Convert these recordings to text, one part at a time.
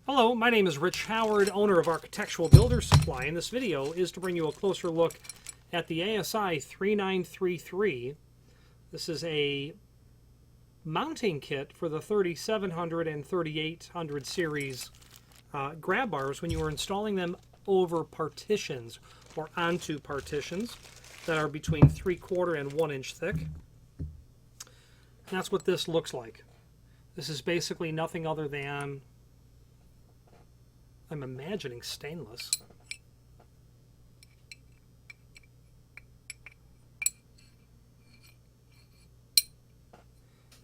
Hello, my name is Rich Howard, owner of Architectural Builders Supply, and this video is to bring you a closer look at the ASI 3933. This is a mounting kit for the 3700 and 3800 series grab bars when you are installing them over partitions or onto partitions that are between 3/4 and 1 inch thick. And that's what this looks like. This is basically nothing other than, I'm imagining, stainless.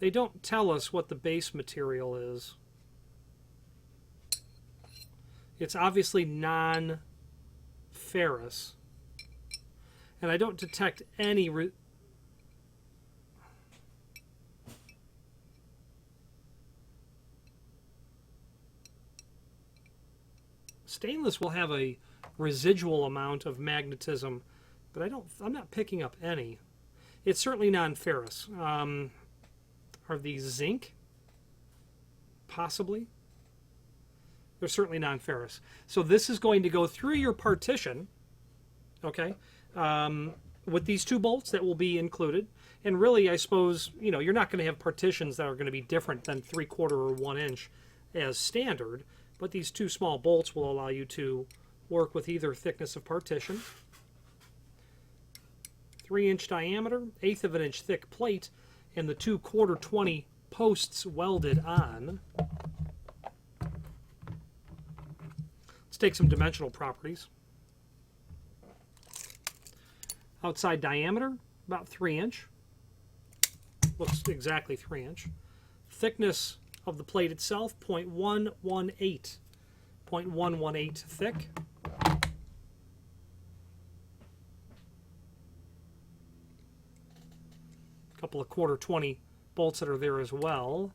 They don't tell us what the base material is. It's obviously non-ferrous. And I don't detect any stainless will have a residual amount of magnetism, but I'm not picking up any. It's certainly non-ferrous. Are these zinc? Possibly. They're certainly non-ferrous. So this is going to go through your partition, okay, with these two bolts that will be included. And really, I suppose, you know, you're not going to have partitions that are going to be different than 3/4 or 1 inch as standard. But these two small bolts will allow you to work with either thickness of partition, 3-inch diameter, 1/8 of an inch thick plate, and the two 1/4-20 posts welded on. Let's take some dimensional properties. Outside diameter, about 3-inch. Looks exactly 3-inch. Thickness of the plate itself, 0.118. 0.118 thick. A couple of 1/4-20 bolts that are there as well.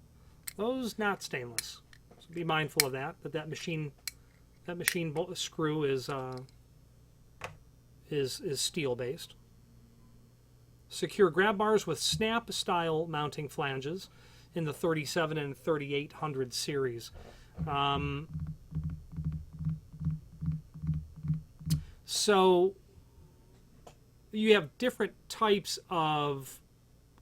Those not stainless. So be mindful of that. That machine bolt screw is steel based. Secure grab bars with snap style mounting flanges in the 37 and 3800 series. So you have different types of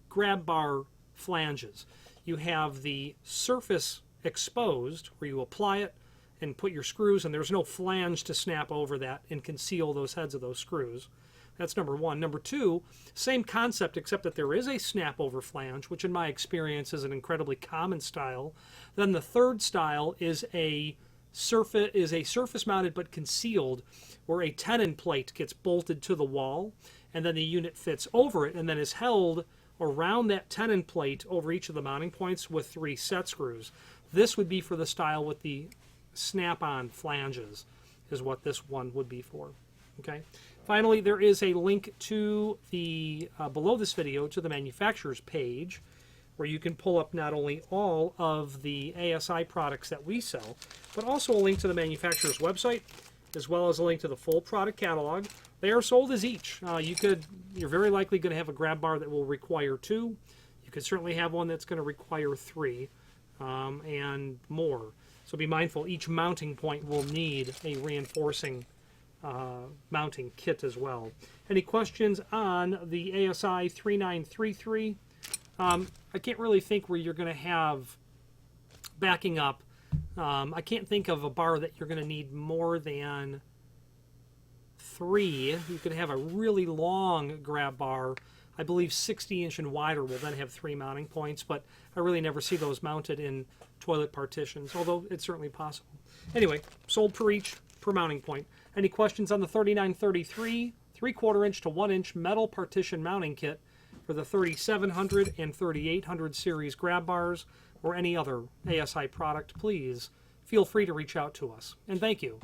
grab bar flanges. You have the surface exposed, where you apply it and put your screws, and there's no flange to snap over that and conceal those heads of those screws. That's number one. Number two, same concept, except that there is a snap over flange, which in my experience is an incredibly common style. Then the third style is a surface mounted but concealed, where a tenon plate gets bolted to the wall, and then the unit fits over it and then is held around that tenon plate over each of the mounting points with 3 set screws. This would be for the style with the snap-on flanges, is what this one would be for. Okay. Finally, there is a link to the below this video to the manufacturer's page, where you can pull up not only all of the ASI products that we sell, but also a link to the manufacturer's website, as well as a link to the full product catalog. They are sold as each. You're very likely going to have a grab bar that will require 2. You could certainly have one that's going to require 3 and more. So be mindful, each mounting point will need a reinforcing mounting kit as well. Any questions on the ASI 3933? I can't really think where you're going to have backing up. I can't think of a bar that you're going to need more than 3. You could have a really long grab bar. I believe 60-inch and wider will then have 3 mounting points, but I really never see those mounted in toilet partitions, although it's certainly possible. Anyway, sold per each, per mounting point. Any questions on the 3933 3/4 inch to 1 inch metal partition mounting kit for the 3700 and 3800 series grab bars, or any other ASI product, please feel free to reach out to us. And thank you.